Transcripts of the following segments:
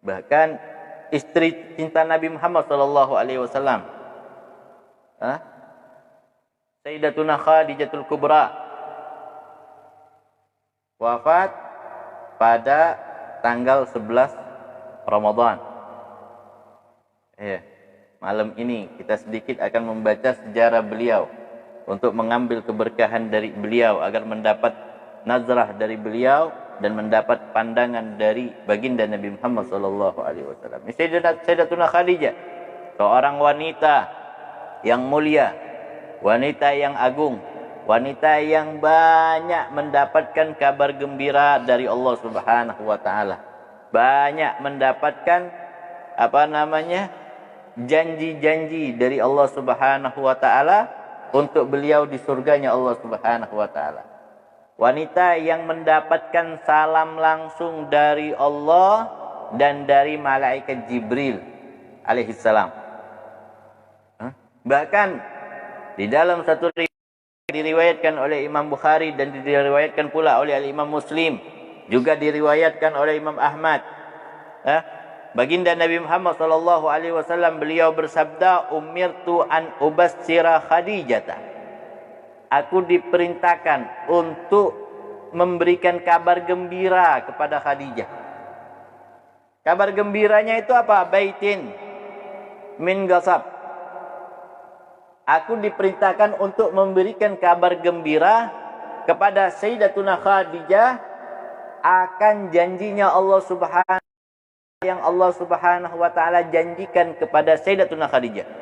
Bahkan istri cinta Nabi Muhammad sallallahu alaihi wasallam, Sayyidatuna Khadijatul Kubra, wafat pada tanggal 11 Ramadan. Malam ini kita sedikit akan membaca sejarah beliau untuk mengambil keberkahan dari beliau agar mendapat nazrah dari beliau dan mendapat pandangan dari baginda Nabi Muhammad sallallahu alaihi wasallam. Sayyidatuna Khadijah, seorang wanita yang mulia, wanita yang agung, wanita yang banyak mendapatkan kabar gembira dari Allah Subhanahu wa taala. Banyak mendapatkan janji-janji dari Allah Subhanahu wa taala untuk beliau di surganya Allah Subhanahu wa taala. Wanita yang mendapatkan salam langsung dari Allah dan dari malaikat Jibril alaihi salam. Bahkan di dalam satu riwayat diriwayatkan oleh Imam Bukhari dan diriwayatkan pula oleh Imam Muslim, juga diriwayatkan oleh Imam Ahmad, baginda Nabi Muhammad sallallahu alaihi wasallam beliau bersabda, "Umirtu an ubassira Khadijah." Aku diperintahkan untuk memberikan kabar gembira kepada Khadijah. Kabar gembiranya itu apa? Baitin min ghasab. Aku diperintahkan untuk memberikan kabar gembira kepada Sayyidatuna Khadijah akan janjinya Allah Subhanahu yang Allah Subhanahu wa taala janjikan kepada Sayyidatuna Khadijah.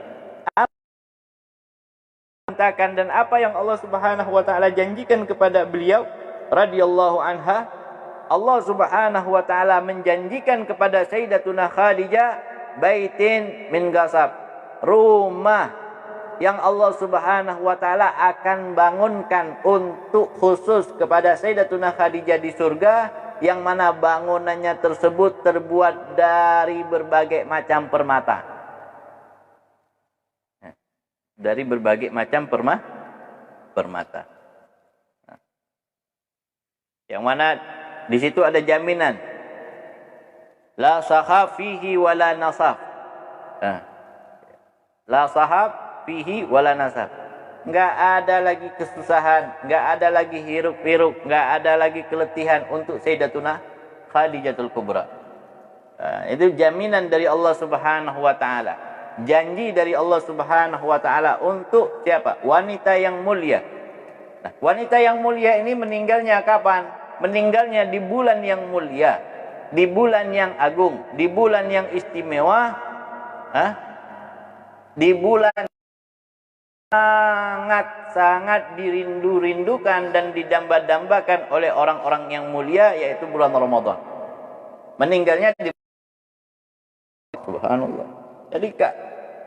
Dan apa yang Allah Subhanahu wa taala janjikan kepada beliau radhiyallahu anha, Allah Subhanahu wa taala menjanjikan kepada Sayyidatuna Khadijah baitin min ghasab, rumah yang Allah Subhanahu wa taala akan bangunkan untuk khusus kepada Sayyidatuna Khadijah di surga, yang mana bangunannya tersebut terbuat dari berbagai macam permata. Dari berbagai macam permata. Yang mana di situ ada jaminan la sahab fihi wala nasab. La sahab fihi wala nasab. Enggak ada lagi kesusahan, enggak ada lagi hiruk-pikuk, enggak ada lagi keletihan untuk Sayyidatuna Khadijatul Kubra. Itu jaminan dari Allah Subhanahu wa taala. Janji dari Allah Subhanahu wa taala untuk siapa? Wanita yang mulia. Nah, wanita yang mulia ini meninggalnya kapan? Meninggalnya di bulan yang mulia, di bulan yang agung, di bulan yang istimewa, di bulan sangat dirindu-rindukan dan didamba-dambakan oleh orang-orang yang mulia, yaitu bulan Ramadan. Meninggalnya di Subhanallah. Jadi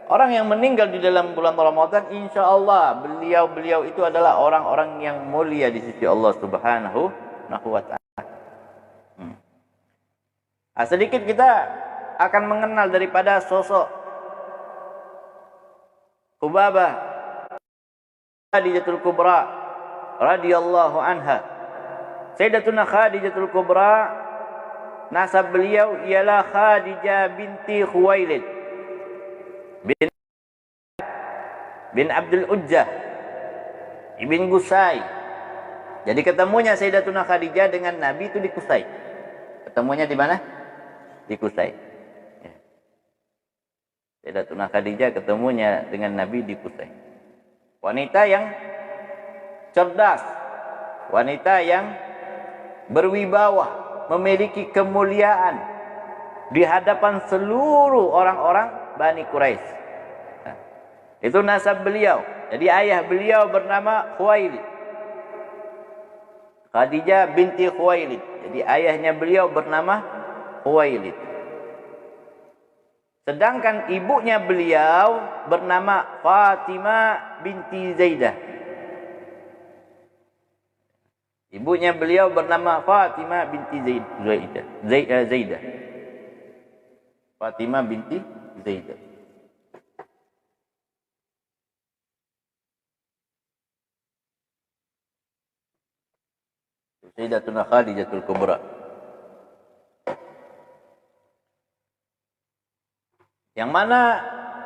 orang yang meninggal di dalam bulan Ramadan, insya Allah beliau itu adalah orang-orang yang mulia di sisi Allah Subhanahu wa ta'ala. Sedikit kita akan mengenal daripada sosok Hubabah Khadijatul Kubra radhiyallahu anha. Sayyidatuna Khadijatul Kubra, nasab beliau ialah Khadijah binti Khuwailid bin Abdul Uzzah ibn Qusay. Jadi ketemunya Sayyidatuna Khadijah dengan Nabi itu di Qusay. Ketemunya di mana? Di Qusay. Sayyidatuna Khadijah ketemunya dengan Nabi di Qusay. Wanita yang cerdas, wanita yang berwibawa, memiliki kemuliaan di hadapan seluruh orang-orang Bani Quraisy. Itu nasab beliau. Jadi ayah beliau bernama Khuwailid, Khadijah binti Khuwailid. Jadi ayahnya beliau bernama Khuwailid. Sedangkan ibunya beliau bernama Fatimah binti Zaidah. Ibunya beliau bernama Fatimah binti Zaidah. Fatimah binti Zaidah. Sayyidatuna Khadijatul Kubra. Yang mana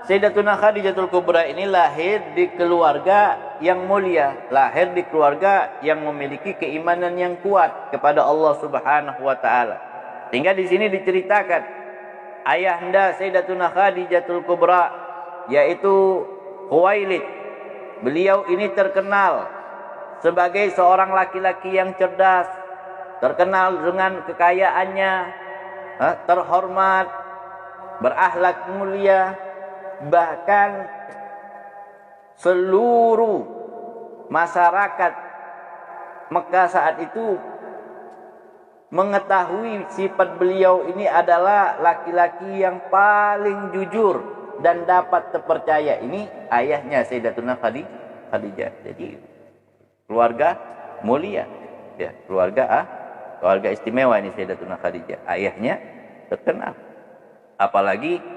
Sayyidatuna Khadijatul Kubra ini lahir di keluarga yang mulia, lahir di keluarga yang memiliki keimanan yang kuat kepada Allah Subhanahu wa taala. Sehingga di sini diceritakan ayahanda Sayyidatuna Khadijatul Kubra yaitu Khuwailid. Beliau ini terkenal sebagai seorang laki-laki yang cerdas, terkenal dengan kekayaannya, terhormat, berakhlak mulia. Bahkan seluruh masyarakat Mekah saat itu mengetahui sifat beliau ini adalah laki-laki yang paling jujur dan dapat terpercaya. Ini ayahnya Sayyidatuna Khadijah. Jadi keluarga mulia, ya, keluarga istimewa ini Sayyidatuna Khadijah. Ayahnya terkenal. Apalagi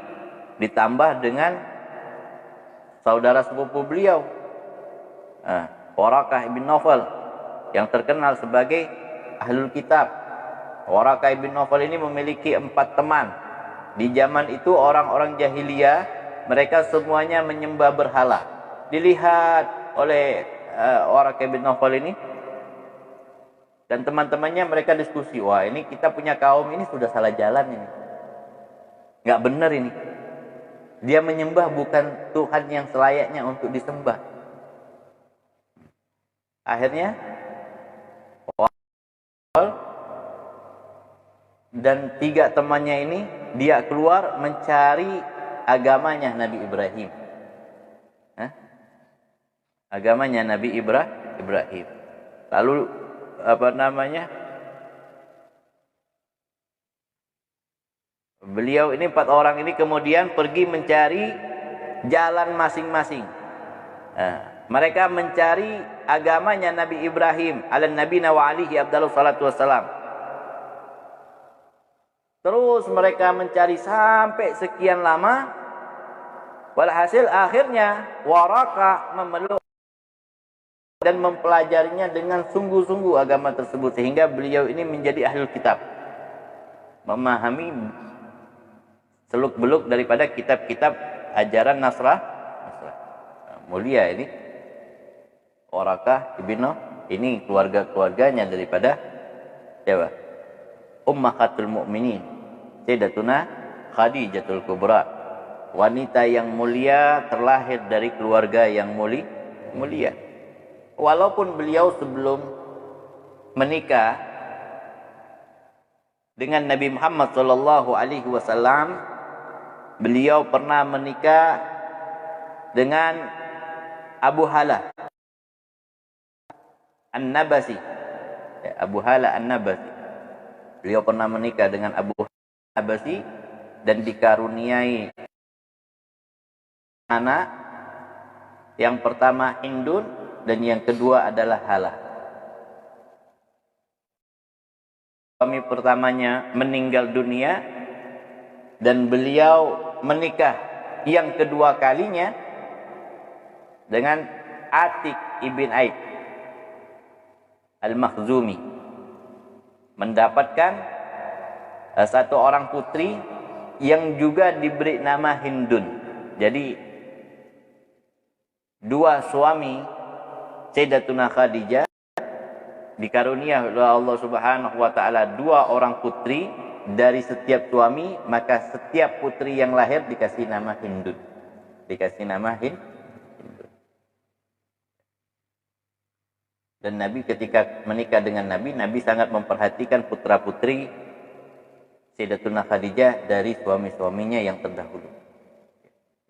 ditambah dengan saudara sepupu beliau, Waraqah ibn Nawfal, yang terkenal sebagai Ahlul Kitab. Waraqah ibn Nawfal ini memiliki 4 teman. Di zaman itu orang-orang jahiliyah, mereka semuanya menyembah berhala. Dilihat oleh Waraqah ibn Nawfal ini dan teman-temannya, mereka diskusi, wah ini kita punya kaum ini sudah salah jalan ini, nggak benar ini. Dia menyembah bukan Tuhan yang selayaknya untuk disembah. Akhirnya dan 3 temannya ini dia keluar mencari agamanya Nabi Ibrahim. Agamanya Nabi Ibrahim. Lalu beliau ini 4 orang ini kemudian pergi mencari jalan masing-masing. Mereka mencari agamanya Nabi Ibrahim ala nabiyina wa alihi afdhalus salatu wassalam. Terus mereka mencari sampai sekian lama. Walhasil akhirnya Waraqah memeluk dan mempelajarinya dengan sungguh-sungguh agama tersebut, sehingga beliau ini menjadi ahlul kitab, memahami seluk-beluk daripada kitab-kitab ajaran Nasrani. Mulia ini Waraqah ibn Nawfal, ini keluarga-keluarganya daripada siapa? Ummahatul Mukminin Sayyidatuna Khadijatul Kubra, wanita yang mulia, terlahir dari keluarga yang mulia. Walaupun beliau sebelum menikah dengan Nabi Muhammad sallallahu alaihi wasallam, beliau pernah menikah dengan Abu Hala An-Nabasi. Abu Hala An-Nabasi. Beliau pernah menikah dengan Abu Hala An-Nabasi dan dikaruniai anak. Yang pertama Hindun dan yang kedua adalah Hala. Suami pertamanya meninggal dunia dan beliau menikah yang kedua kalinya dengan Atik ibn Aib Al-Makhzumi, mendapatkan satu orang putri yang juga diberi nama Hindun. Jadi 2 suami Sayyidatuna Khadijah dikarunia oleh Allah Subhanahu wa taala 2 orang putri dari setiap suami, maka setiap putri yang lahir dikasih nama Hindun. Dikasih nama Hindun. Dan Nabi ketika menikah dengan Nabi sangat memperhatikan putra-putri Sayyidatuna Khadijah dari suami-suaminya yang terdahulu.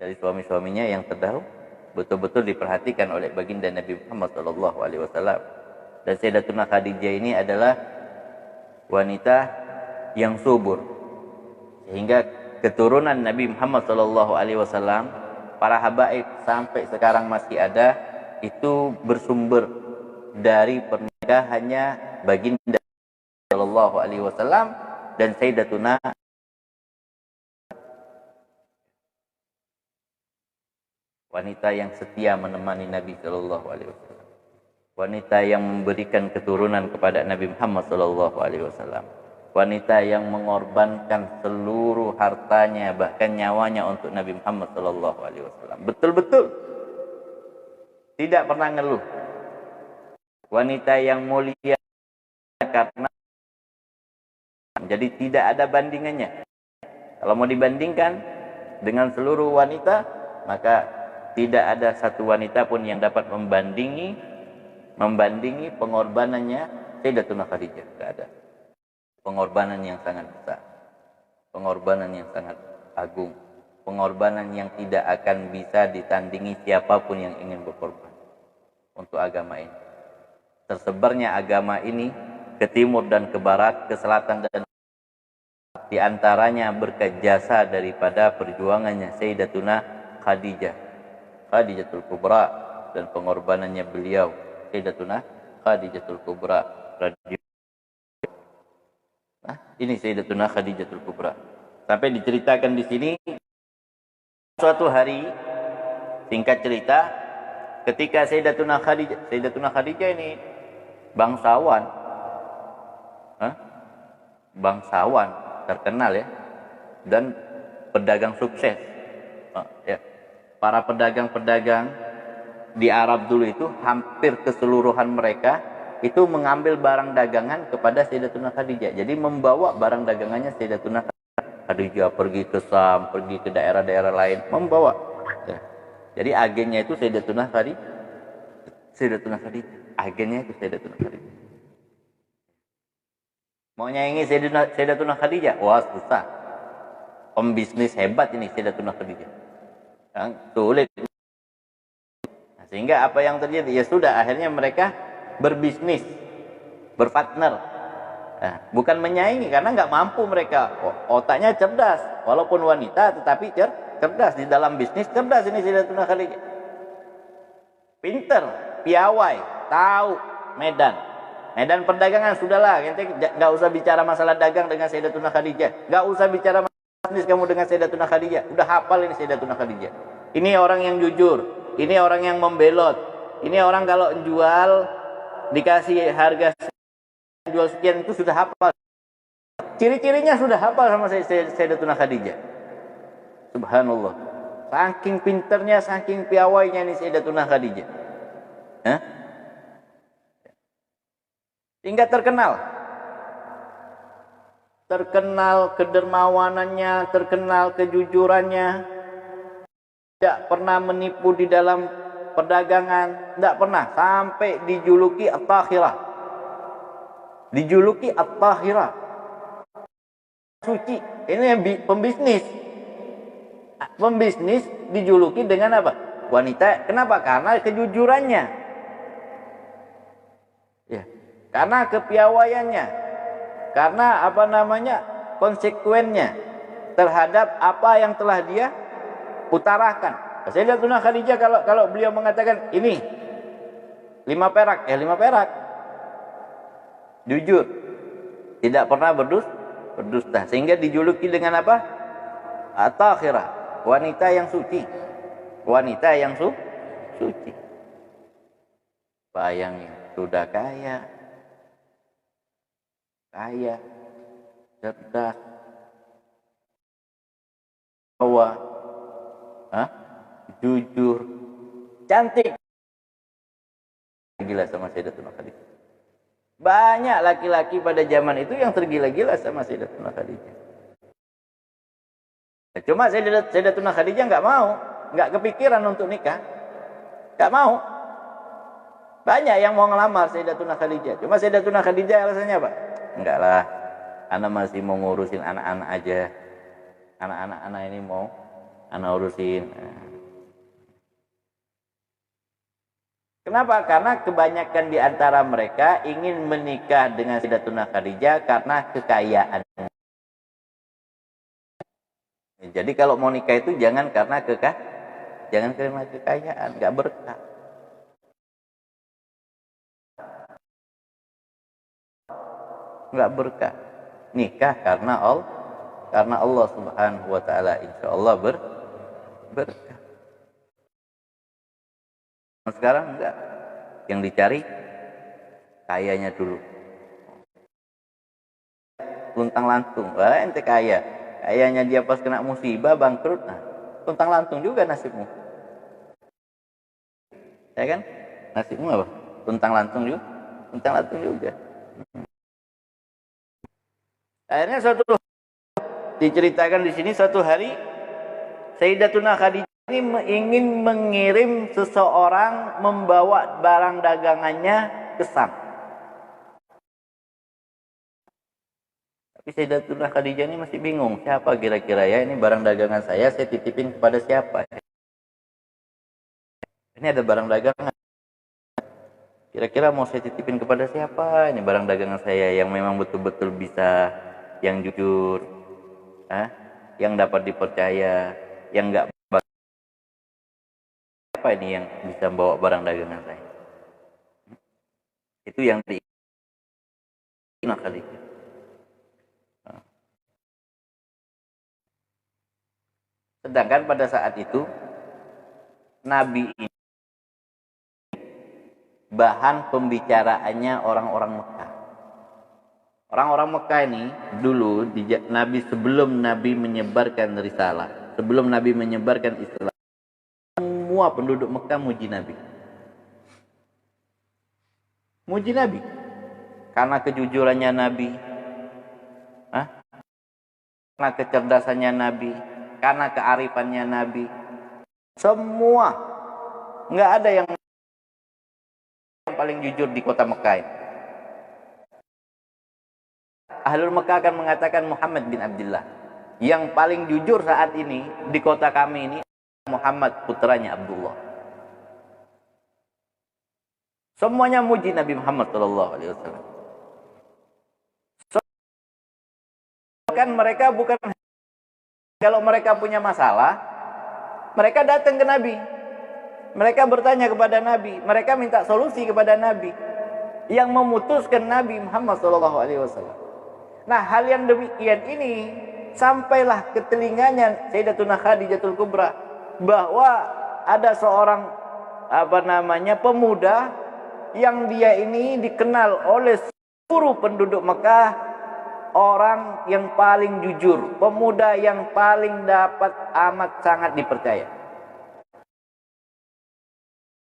Dari suami-suaminya yang terdahulu betul-betul diperhatikan oleh baginda Nabi Muhammad SAW. Dan Sayyidatuna Khadijah ini adalah wanita yang subur, sehingga keturunan Nabi Muhammad SAW, para habaib sampai sekarang masih ada, itu bersumber dari pernikahannya baginda SAW dan Sayyidatuna wanita yang setia menemani Nabi SAW, wanita yang memberikan keturunan kepada Nabi Muhammad SAW. wanita yang mengorbankan seluruh hartanya bahkan nyawanya untuk Nabi Muhammad sallallahu alaihi wasallam. Betul-betul tidak pernah ngeluh. Wanita yang mulia karena jadi tidak ada bandingannya. Kalau mau dibandingkan dengan seluruh wanita, maka tidak ada satu wanita pun yang dapat membandingi pengorbanannya Sayyidatuna Khadijah. Tidak ada. Pengorbanan yang sangat besar, pengorbanan yang sangat agung, pengorbanan yang tidak akan bisa ditandingi siapapun yang ingin berkorban untuk agama ini. Tersebarnya agama ini ke timur dan ke barat, ke selatan dan di antaranya berkat jasa daripada perjuangannya Sayyidatuna Khadijah, Khadijatul Kubra, dan pengorbanannya beliau Sayyidatuna Khadijatul Kubra. Nah, ini Sayyidatuna Khadijatul Kubra. Sampai diceritakan di sini suatu hari, singkat cerita, ketika Sayyidatuna Khadijah ini bangsawan, bangsawan terkenal ya, dan pedagang sukses. Ya. Para pedagang-pedagang di Arab dulu itu hampir keseluruhan mereka itu mengambil barang dagangan kepada Sayyidatuna Khadijah. Jadi membawa barang dagangannya Sayyidatuna Khadijah pergi ke Sam, pergi ke daerah-daerah lain, membawa. Ya. Jadi agennya itu Sayyidatuna Khadijah. Agennya itu Sayyidatuna Khadijah. Mau nyaingi Sayyidatuna Khadijah? Wah, susah. Pembisnis hebat ini Sayyidatuna Khadijah. Yang sulit. Nah, sehingga apa yang terjadi? Ya sudah, akhirnya mereka berbisnis, berpartner. Nah, bukan menyaingi, karena nggak mampu mereka. Otaknya cerdas. Walaupun wanita, tetapi cerdas. Di dalam bisnis, cerdas ini Sayyidatuna Khadijah. Pinter, piawai, tahu medan. Medan perdagangan sudahlah, ente nggak usah bicara masalah dagang dengan Sayyidatuna Khadijah, nggak usah bicara masalah bisnis kamu dengan Sayyidatuna Khadijah. Udah hafal ini Sayyidatuna Khadijah. Ini orang yang jujur, ini orang yang membelot, ini orang kalau jual dikasih harga jual sekian itu sudah hafal. Ciri-cirinya sudah hafal sama Sayyidatuna Khadijah. Subhanallah. Saking pinternya, saking piawainya ini Sayyidatuna Khadijah. Hah? Hingga terkenal kedermawanannya, terkenal kejujurannya, tidak pernah menipu di dalam perdagangan, tidak pernah, sampai dijuluki At-Tahirah. Dijuluki At-Tahirah, suci. Ini pembisnis dijuluki dengan apa? Wanita. Kenapa? Karena kejujurannya. Ya. Karena kepiawaiannya, karena konsekuennya terhadap apa yang telah dia utarakan. Sayyidatuna Khadijah kalau beliau mengatakan ini 5 perak, 5 perak. Jujur, tidak pernah berdusta, sehingga dijuluki dengan apa? At-Tahirah, wanita yang suci, wanita yang suci. Bayangin, sudah kaya, cerdas, jujur, cantik. Gila sama Sayyidatuna Khadijah. Banyak laki-laki pada zaman itu yang tergila-gila sama Sayyidatuna Khadijah. Cuma Sayyidatuna Khadijah nggak kepikiran untuk nikah, nggak mau. Banyak yang mau ngelamar Sayyidatuna Khadijah, cuma Sayyidatuna Khadijah alasannya apa? Enggak lah, ana masih mau ngurusin anak-anak aja. Anak-anak ana ini mau ana urusin. Kenapa? Karena kebanyakan di antara mereka ingin menikah dengan Sayyidatuna Khadijah karena kekayaan. Jadi kalau mau nikah itu jangan karena kekayaan, enggak berkah. Enggak berkah. Nikah karena Allah Subhanahu wa taala, insyaallah berkah. Sekarang enggak. Yang dicari kayanya dulu. luntang lantung. Wah, ente kaya. Kayaknya dia pas kena musibah bangkrut, nah, luntang lantung juga nasibmu. Ya kan? Nasibmu apa? Luntang lantung juga. Luntang lantung juga. Akhirnya diceritakan di sini suatu hari Sayyidatuna Khadijah ini ingin mengirim seseorang membawa barang dagangannya ke Sam. Tapi Sayyidatuna Khadijah ini masih bingung, siapa kira-kira ya ini barang dagangan saya titipin kepada siapa? Ini ada barang dagangan. Kira-kira mau saya titipin kepada siapa? Ini barang dagangan saya yang memang betul-betul bisa, yang jujur, yang dapat dipercaya, yang enggak apa ini yang bisa membawa barang dagangan saya. Itu yang kali. Sedangkan pada saat itu Nabi ini bahan pembicaraannya orang-orang Mekah. Orang-orang Mekah ini dulu Nabi sebelum Nabi menyebarkan risalah, sebelum Nabi menyebarkan Islam, semua penduduk Mekah muji Nabi. Muji Nabi karena kejujurannya Nabi, karena kecerdasannya Nabi, karena kearifannya Nabi. Semua, nggak ada yang paling jujur di kota Mekah ini. Ahlul Mekah akan mengatakan Muhammad bin Abdullah. Yang paling jujur saat ini di kota kami ini Muhammad putranya Abdullah. Semuanya muji Nabi Muhammad sallallahu alaihi wasallam. Kan mereka bukan, kalau mereka punya masalah, mereka datang ke Nabi. Mereka bertanya kepada Nabi, mereka minta solusi kepada Nabi yang memutuskan Nabi Muhammad SAW. Nah, hal yang demikian ini sampailah ke telinganya Sayyidatuna Khadijatul Kubra bahwa ada seorang pemuda yang dia ini dikenal oleh seluruh penduduk Mekah orang yang paling jujur, pemuda yang paling dapat amat sangat dipercaya.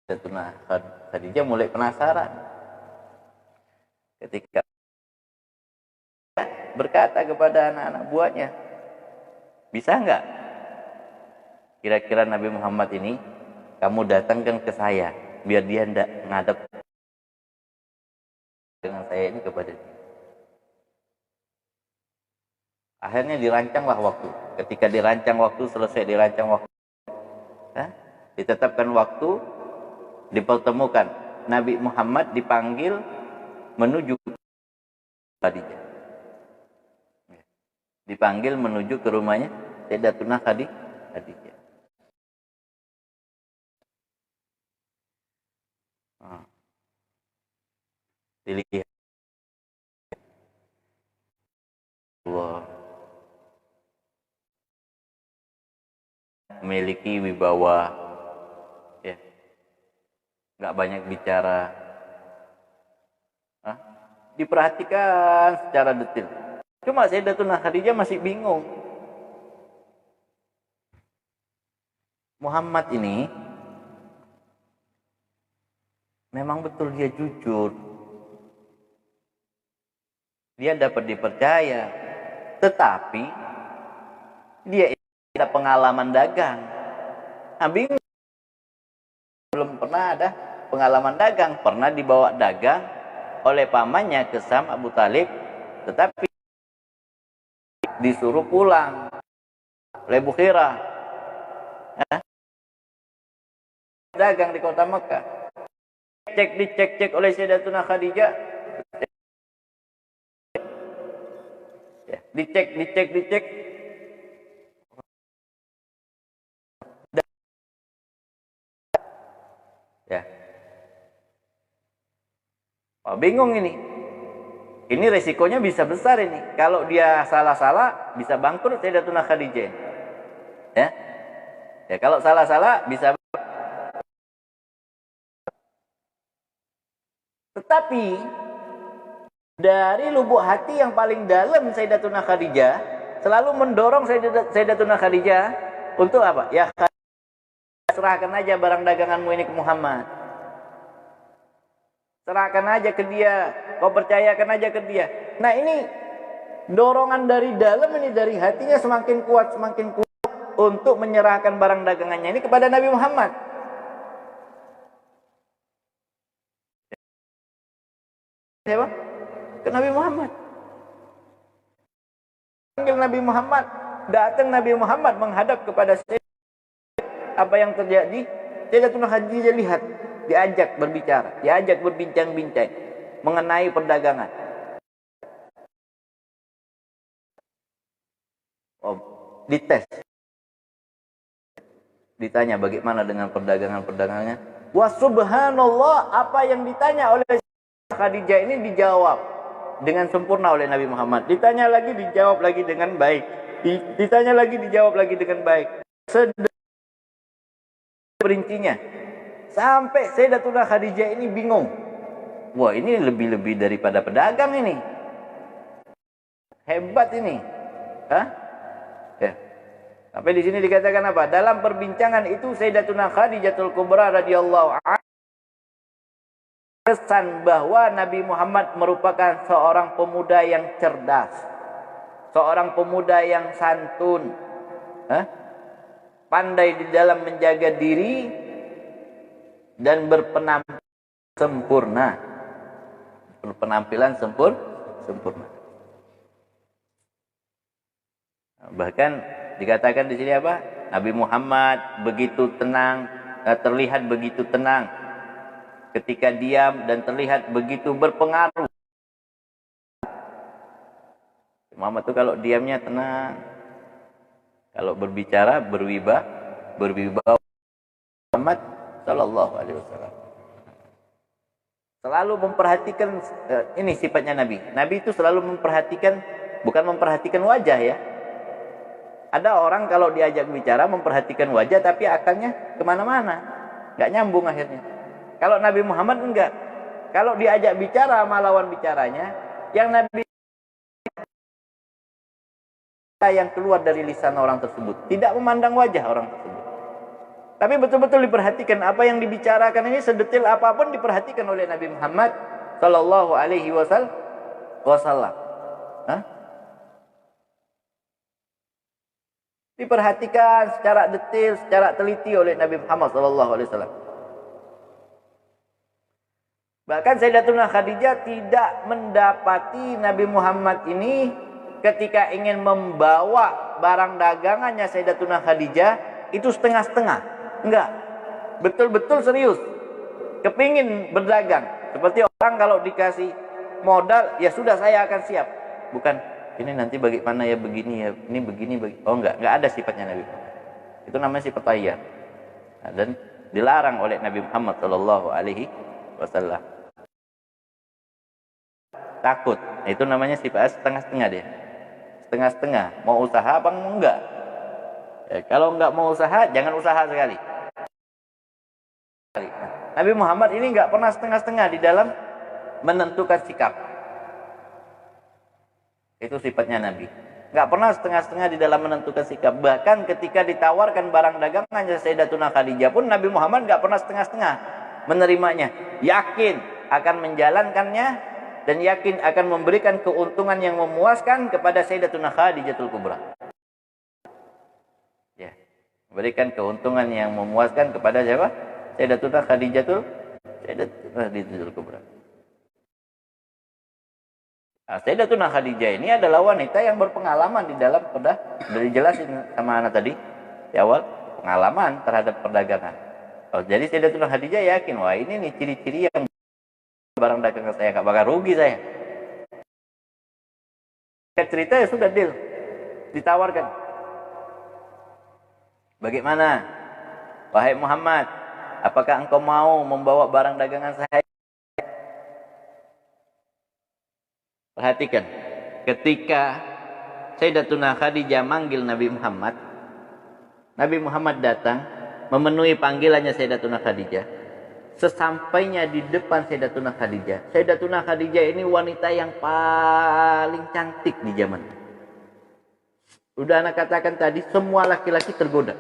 Sayyidatuna Khadijah mulai penasaran ketika berkata kepada anak-anak buahnya, bisa enggak kira-kira Nabi Muhammad ini kamu datangkan ke saya biar dia hendak ngadep dengan saya ini kepada dia. Akhirnya dirancanglah waktu. Ketika dirancang waktu, selesai dirancang waktu, ditetapkan waktu, dipertemukan. Nabi Muhammad dipanggil menuju Khadijah. Dipanggil menuju ke rumahnya Sayyidatuna Khadijah. Dilihat Allah memiliki wibawa, ya, nggak banyak bicara, diperhatikan secara detail. Cuma Sayyidatuna Khadijah masih bingung. Muhammad ini memang betul dia jujur, dia dapat dipercaya, tetapi dia ada pengalaman dagang. Bingung. Belum pernah ada pengalaman dagang. Pernah dibawa dagang oleh pamannya ke Sam Abu Talib, tetapi disuruh pulang oleh Bukhira. Dagang di kota Mekah. Dicek oleh Sayyidatuna Khadijah. Ya, dicek. Ya. Oh, bingung ini. Ini resikonya bisa besar ini. Kalau dia salah-salah bisa bangkrut Sayyidatuna Khadijah. Ya. Ya, kalau salah-salah bisa. Tetapi Dari lubuk hati yang paling dalam Sayyidatuna Khadijah selalu mendorong Sayyidatuna Khadijah untuk apa? Ya, serahkan aja barang daganganmu ini ke Muhammad. Serahkan aja ke dia, kau percayakan aja ke dia. Nah, ini dorongan dari dalam ini, dari hatinya semakin kuat untuk menyerahkan barang dagangannya ini kepada Nabi Muhammad. Siapa? Ke Nabi Muhammad. Panggil Nabi Muhammad, datang Nabi Muhammad menghadap kepada apa yang terjadi. Sayyidatuna Khadijah lihat, diajak berbicara, diajak berbincang-bincang mengenai perdagangan. Oh, dites. Ditanya bagaimana dengan perdagangannya. Wa subhanallah, apa yang ditanya oleh Khadijah ini dijawab dengan sempurna oleh Nabi Muhammad. Ditanya lagi, dijawab lagi dengan baik. Ditanya lagi, dijawab lagi dengan baik. Perincinya. Sampai Sayyidatuna Khadijah ini bingung. Wah, ini lebih-lebih daripada pedagang ini. Hebat ini. Hah? Ya. Sampai di sini dikatakan apa? Dalam perbincangan itu Sayyidatuna Khadijatul Kubra radhiyallahu anha kesan bahwa Nabi Muhammad merupakan seorang pemuda yang cerdas, seorang pemuda yang santun, pandai di dalam menjaga diri dan berpenampilan sempurna, sempurna. Bahkan dikatakan di sini apa? Nabi Muhammad begitu tenang, terlihat begitu tenang ketika diam dan terlihat begitu berpengaruh. Muhammad itu kalau diamnya tenang, kalau berbicara berwibawa. Muhammad sallallahu alaihi wasallam selalu memperhatikan, ini sifatnya Nabi. Nabi itu selalu memperhatikan, bukan memperhatikan wajah ya. Ada orang kalau diajak bicara memperhatikan wajah tapi akalnya kemana-mana, nggak nyambung akhirnya. Kalau Nabi Muhammad enggak. Kalau diajak bicara sama lawan bicaranya, yang Nabi yang keluar dari lisan orang tersebut, tidak memandang wajah orang tersebut. Tapi betul-betul diperhatikan apa yang dibicarakan ini, sedetil apapun diperhatikan oleh Nabi Muhammad sallallahu alaihi wasallam. Diperhatikan secara detail, secara teliti oleh Nabi Muhammad sallallahu alaihi wasallam. Bahkan Sayyidatuna Khadijah tidak mendapati Nabi Muhammad ini ketika ingin membawa barang dagangannya Sayyidatuna Khadijah itu setengah-setengah. Enggak. Betul-betul serius. Kepingin berdagang. Seperti orang kalau dikasih modal, ya sudah saya akan siap. Bukan, ini nanti bagaimana ya, begini ya, ini begini. Oh enggak ada sifatnya Nabi Muhammad. Itu namanya sifat tayyar. Nah, dan dilarang oleh Nabi Muhammad sallallahu alaihi wasallam. Takut. Itu namanya sifat setengah-setengah dia. Setengah-setengah. Mau usaha apa enggak? Ya, kalau enggak mau usaha, jangan usaha sekali. Nabi Muhammad ini enggak pernah setengah-setengah di dalam menentukan sikap. Itu sifatnya Nabi. Enggak pernah setengah-setengah di dalam menentukan sikap. Bahkan ketika ditawarkan barang dagangannya Sayyidatuna Khadijah pun Nabi Muhammad enggak pernah setengah-setengah menerimanya. Yakin akan menjalankannya dan yakin akan memberikan keuntungan yang memuaskan kepada Sayyidatuna Khadijatul Kubra. Ya, memberikan keuntungan yang memuaskan kepada siapa? Sayyidatuna Khadijatul Kubra. Nah, Sayyidatuna Khadijah ini adalah wanita yang berpengalaman di dalam dari jelasin sama anak tadi di awal, pengalaman terhadap perdagangan. Oh, jadi Sayyidatuna Khadijah yakin, wah ini nih ciri-ciri yang barang dagangan saya gak bakal rugi saya. Cerita ya sudah deal, ditawarkan. Bagaimana, wahai Muhammad, apakah engkau mau membawa barang dagangan saya? Perhatikan, ketika Sayyidatuna Khadijah manggil Nabi Muhammad datang memenuhi panggilannya Sayyidatuna Khadijah. Sesampainya di depan Sayyidatuna Khadijah. Sayyidatuna Khadijah ini wanita yang paling cantik di zaman. Udah anak katakan tadi, semua laki-laki tergoda.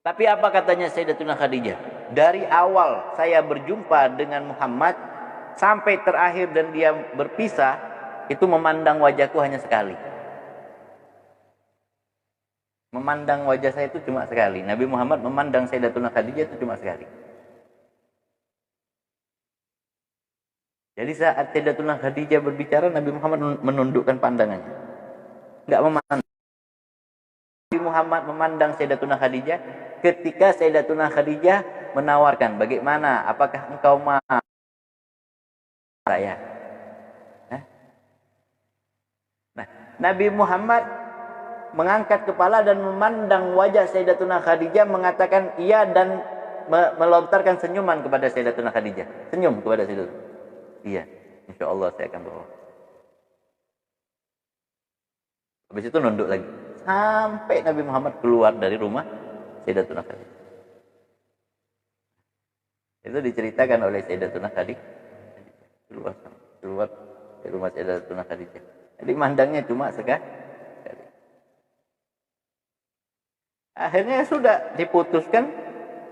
Tapi apa katanya Sayyidatuna Khadijah? Dari awal saya berjumpa dengan Muhammad sampai terakhir dan dia berpisah, itu memandang wajahku hanya sekali. Memandang wajah saya itu cuma sekali. Nabi Muhammad memandang Sayyidatuna Khadijah itu cuma sekali. Jadi saat Sayyidatuna Khadijah berbicara, Nabi Muhammad menundukkan pandangannya. Enggak memandang. Nabi Muhammad memandang Sayyidatuna Khadijah ketika Sayyidatuna Khadijah menawarkan, bagaimana? Apakah engkau mau saya? Nah, Nabi Muhammad mengangkat kepala dan memandang wajah Sayyidatuna Khadijah, mengatakan iya dan melontarkan senyuman kepada Sayyidatuna Khadijah. Senyum kepada Sayyidatuna. Iya, insya Allah saya akan bawa. Habis itu nunduk lagi. Sampai Nabi Muhammad keluar dari rumah Sayyidatuna Khadijah. Itu diceritakan oleh Sayyidatuna Khadijah. Keluar dari rumah Sayyidatuna Khadijah. Jadi mandangnya cuma sekali. Akhirnya sudah diputuskan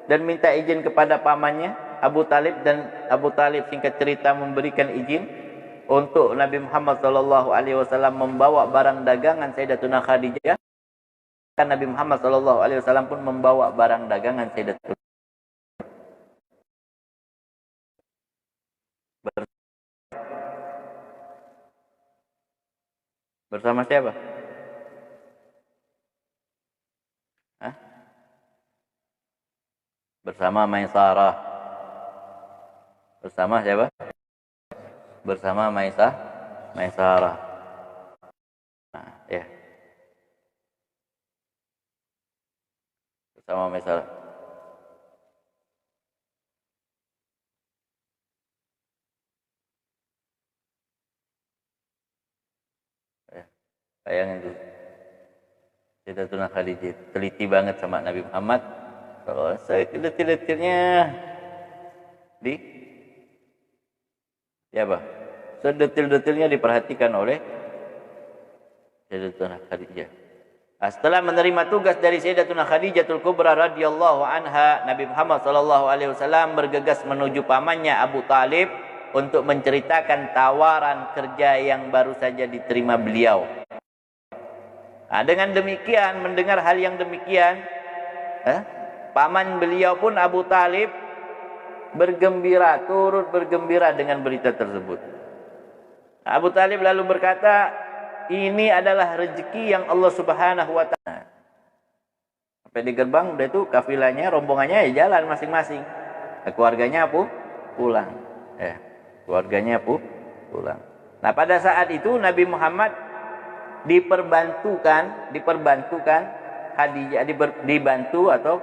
dan minta izin kepada pamannya Abu Talib, dan Abu Talib singkat cerita memberikan izin untuk Nabi Muhammad SAW membawa barang dagangan Sayyidatuna Khadijah. Dan Nabi Muhammad SAW pun membawa barang dagangan Sayyidatuna bersama siapa? Bersama Maisarah. Bersama siapa? Bersama Maisarah. Nah, ya. Bersama Maisarah. Ya. Bayangin dulu. Sayyidatuna Khadijah teliti banget sama Nabi Muhammad. Kalau saya detil-detilnya apa? Sedetil-detilnya diperhatikan oleh Sayyidatuna Khadijah. Setelah menerima tugas dari Sayyidatuna Khadijatul Kubra radhiyallahu anha, Nabi Muhammad SAW bergegas menuju pamannya Abu Talib untuk menceritakan tawaran kerja yang baru saja diterima beliau. Dengan demikian, mendengar hal yang demikian, paman beliau pun Abu Talib bergembira, turut bergembira dengan berita tersebut. Abu Talib lalu berkata, ini adalah rezeki yang Allah Subhanahu wa Ta'ala. Sampai di gerbang, udah itu kafilahnya, rombongannya ya jalan masing-masing. Keluarganya pulang. Keluarganya pulang. Nah, pada saat itu Nabi Muhammad diperbantukan Khadijah, dibantu atau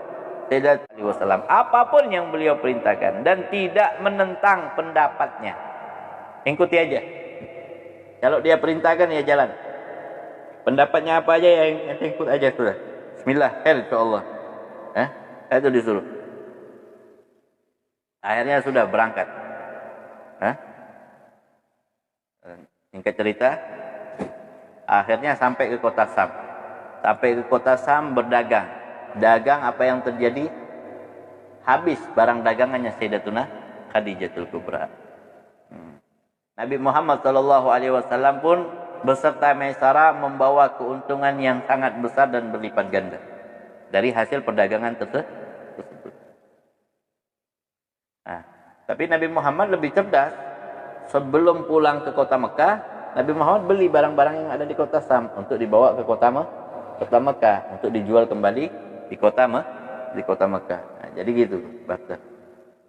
Sayyidatuna Wasallam, apapun yang beliau perintahkan dan tidak menentang pendapatnya. Ikuti aja. Kalau dia perintahkan ya jalan. Pendapatnya apa aja yang ikut aja sudah. Bismillah, insyaallah. Itu disuruh. Akhirnya sudah berangkat. Singkat cerita, akhirnya sampai ke kota Sam. Sampai ke kota Sam berdagang. Dagang, apa yang terjadi? Habis barang dagangannya Sayyidatuna Khadijatul Kubra. Nabi Muhammad SAW pun beserta Maisarah membawa keuntungan yang sangat besar dan berlipat ganda dari hasil perdagangan tersebut. Tapi Nabi Muhammad lebih cerdas. Sebelum pulang ke kota Mekah, Nabi Muhammad beli barang-barang yang ada di kota Sam untuk dibawa ke kota Mekah untuk dijual kembali di kota Mekah. Jadi gitu, barter.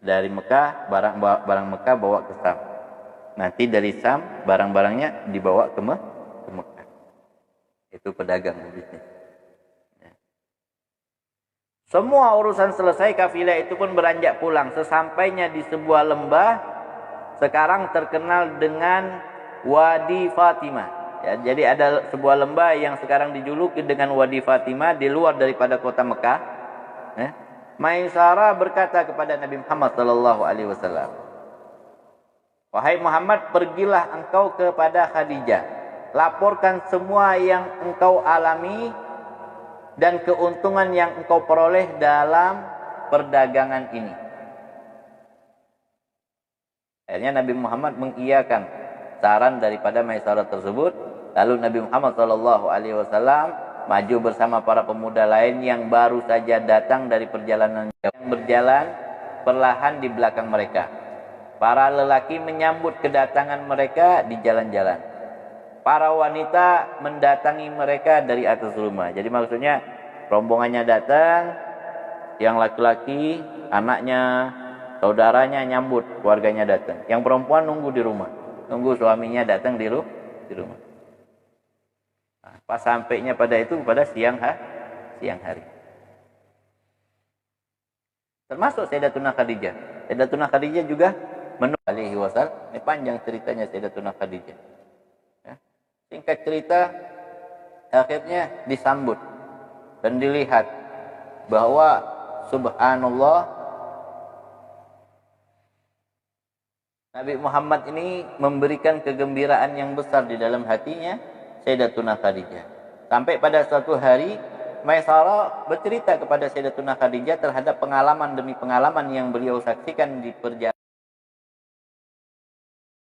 Dari Mekah barang Mekah bawa ke Sam. Nanti dari Sam barang-barangnya dibawa ke Mekah. Itu pedagang bisnis. Semua urusan selesai, kafilah itu pun beranjak pulang. Sesampainya di sebuah lembah, sekarang terkenal dengan Wadi Fatimah. Jadi ada sebuah lembah yang sekarang dijuluki dengan Wadi Fatimah di luar daripada kota Mekah. Maisarah berkata kepada Nabi Muhammad sallallahu alaihi wasallam, "Wahai Muhammad, pergilah engkau kepada Khadijah. Laporkan semua yang engkau alami dan keuntungan yang engkau peroleh dalam perdagangan ini." Akhirnya Nabi Muhammad mengiyakan saran daripada Maisarah tersebut. Lalu Nabi Muhammad sallallahu alaihi wasallam maju bersama para pemuda lain yang baru saja datang dari perjalanan yang berjalan perlahan di belakang mereka. Para lelaki menyambut kedatangan mereka di jalan-jalan. Para wanita mendatangi mereka dari atas rumah. Jadi maksudnya rombongannya datang, yang laki-laki, anaknya, saudaranya nyambut, keluarganya datang. Yang perempuan nunggu di rumah, nunggu suaminya datang di rumah. Nah, pas sampainya pada siang hari. Termasuk Sayyidatuna Khadijah. Sayyidatuna Khadijah juga menunggu alaihi wasallam. Ini panjang ceritanya Sayyidatuna Khadijah. Ya. Singkat cerita, akhirnya disambut dan dilihat bahwa subhanallah, Nabi Muhammad ini memberikan kegembiraan yang besar di dalam hatinya Sayyidatuna Khadijah. Sampai pada suatu hari Maisarah bercerita kepada Sayyidatuna Khadijah terhadap pengalaman demi pengalaman yang beliau saksikan di perjalanan